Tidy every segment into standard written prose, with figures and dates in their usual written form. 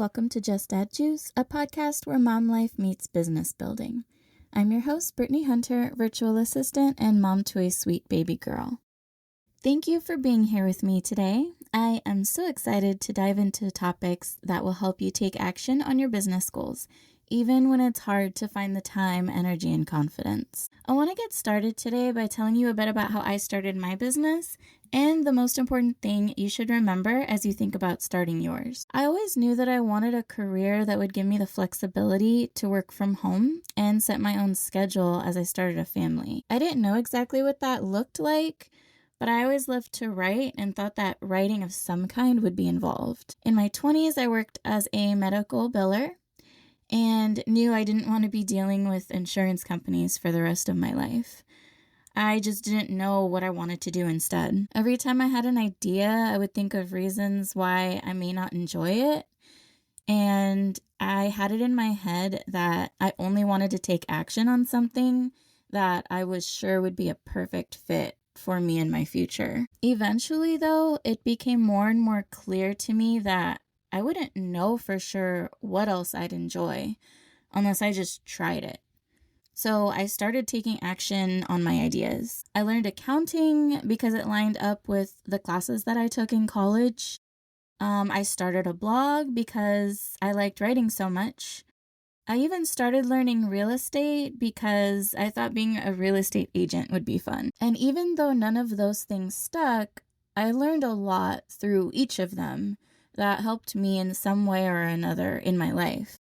welcome to Just Add Juice, a podcast where mom life meets business building. I'm your host, Brittany Hunter, virtual assistant and mom to a sweet baby girl. Thank you for being here with me today. I am so excited to dive into topics that will help you take action on your business goals, even when it's hard to find the time, energy, and confidence. I want to get started today by telling you a bit about how I started my business and the most important thing you should remember as you think about starting yours. I always knew that I wanted a career that would give me the flexibility to work from home and set my own schedule as I started a family. I didn't know exactly what that looked like, but I always loved to write and thought that writing of some kind would be involved. In my 20s, I worked as a medical biller and knew I didn't want to be dealing with insurance companies for the rest of my life. I just didn't know what I wanted to do instead. Every time I had an idea, I would think of reasons why I may not enjoy it. And I had it in my head that I only wanted to take action on something that I was sure would be a perfect fit for me in my future. Eventually, though, it became more and more clear to me that I wouldn't know for sure what else I'd enjoy unless I just tried it. So I started taking action on my ideas. I learned accounting because it lined up with the classes that I took in college. I started a blog because I liked writing so much. I even started learning real estate because I thought being a real estate agent would be fun. And even though none of those things stuck, I learned a lot through each of them that helped me in some way or another in my life.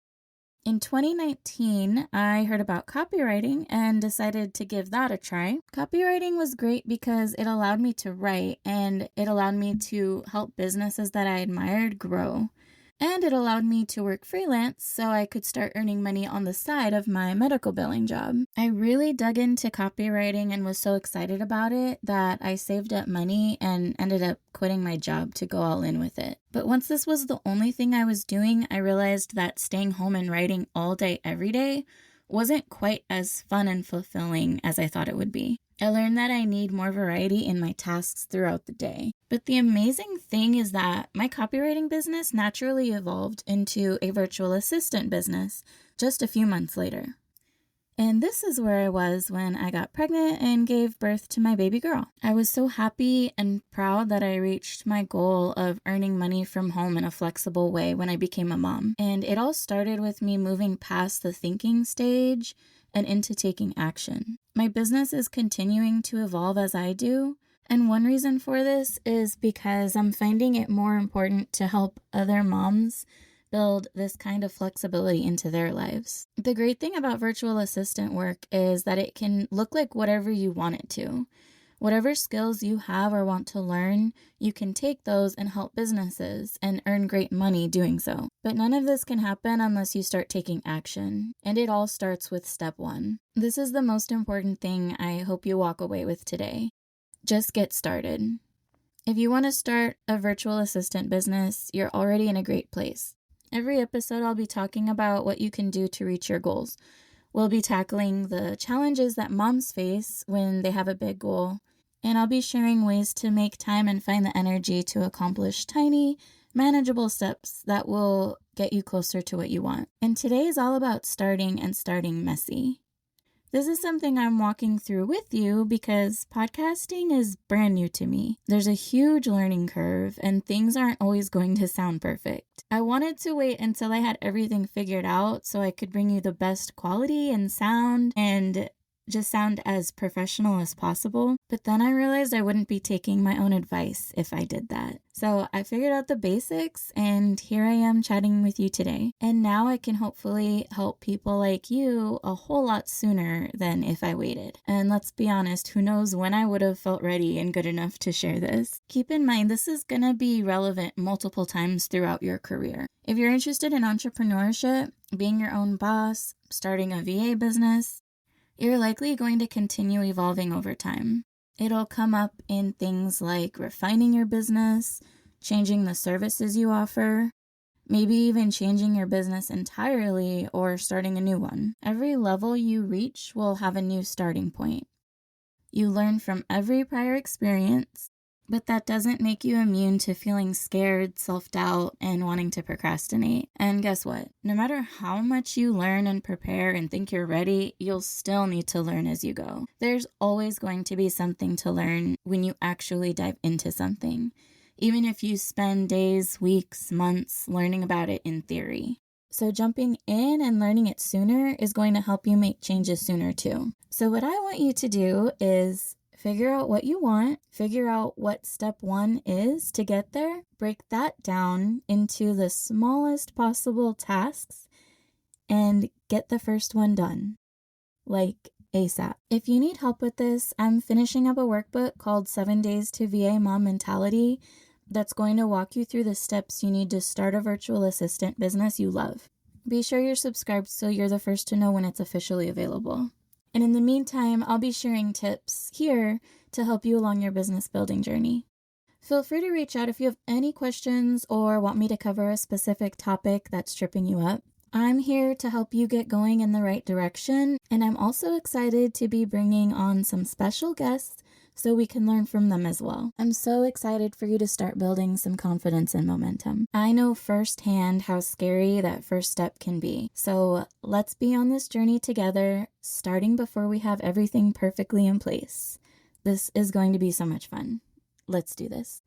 In 2019, I heard about copywriting and decided to give that a try. Copywriting was great because it allowed me to write and it allowed me to help businesses that I admired grow. And it allowed me to work freelance so I could start earning money on the side of my medical billing job. I really dug into copywriting and was so excited about it that I saved up money and ended up quitting my job to go all in with it. But once this was the only thing I was doing, I realized that staying home and writing all day, every day wasn't quite as fun and fulfilling as I thought it would be. I learned that I need more variety in my tasks throughout the day. But the amazing thing is that my copywriting business naturally evolved into a virtual assistant business just a few months later. And this is where I was when I got pregnant and gave birth to my baby girl. I was so happy and proud that I reached my goal of earning money from home in a flexible way when I became a mom. And it all started with me moving past the thinking stage and into taking action. My business is continuing to evolve as I do, and one reason for this is because I'm finding it more important to help other moms build this kind of flexibility into their lives. The great thing about virtual assistant work is that it can look like whatever you want it to. Whatever skills you have or want to learn, you can take those and help businesses and earn great money doing so. But none of this can happen unless you start taking action. And it all starts with step 1. This is the most important thing I hope you walk away with today. Just get started. If you want to start a virtual assistant business, you're already in a great place. Every episode I'll be talking about what you can do to reach your goals. We'll be tackling the challenges that moms face when they have a big goal, and I'll be sharing ways to make time and find the energy to accomplish tiny, manageable steps that will get you closer to what you want. And today is all about starting and starting messy. This is something I'm walking through with you because podcasting is brand new to me. There's a huge learning curve and things aren't always going to sound perfect. I wanted to wait until I had everything figured out so I could bring you the best quality and sound and just sound as professional as possible. But then I realized I wouldn't be taking my own advice if I did that. So I figured out the basics and here I am chatting with you today. And now I can hopefully help people like you a whole lot sooner than if I waited. And let's be honest, who knows when I would have felt ready and good enough to share this. Keep in mind, this is going to be relevant multiple times throughout your career. If you're interested in entrepreneurship, being your own boss, starting a VA business, you're likely going to continue evolving over time. It'll come up in things like refining your business, changing the services you offer, maybe even changing your business entirely or starting a new one. Every level you reach will have a new starting point. You learn from every prior experience, But that doesn't make you immune to feeling scared, self-doubt, and wanting to procrastinate. And guess what? No matter how much you learn and prepare and think you're ready, you'll still need to learn as you go. There's always going to be something to learn when you actually dive into something, even if you spend days, weeks, months learning about it in theory. So jumping in and learning it sooner is going to help you make changes sooner too. So what I want you to do is figure out what you want, figure out what step 1 is to get there, break that down into the smallest possible tasks, and get the first one done, like ASAP. If you need help with this, I'm finishing up a workbook called 7 Days to VA Mom Mentality that's going to walk you through the steps you need to start a virtual assistant business you love. Be sure you're subscribed so you're the first to know when it's officially available. And in the meantime, I'll be sharing tips here to help you along your business building journey. Feel free to reach out if you have any questions or want me to cover a specific topic that's tripping you up. I'm here to help you get going in the right direction, and I'm also excited to be bringing on some special guests so we can learn from them as well. I'm so excited for you to start building some confidence and momentum. I know firsthand how scary that first step can be. So let's be on this journey together, starting before we have everything perfectly in place. This is going to be so much fun. Let's do this.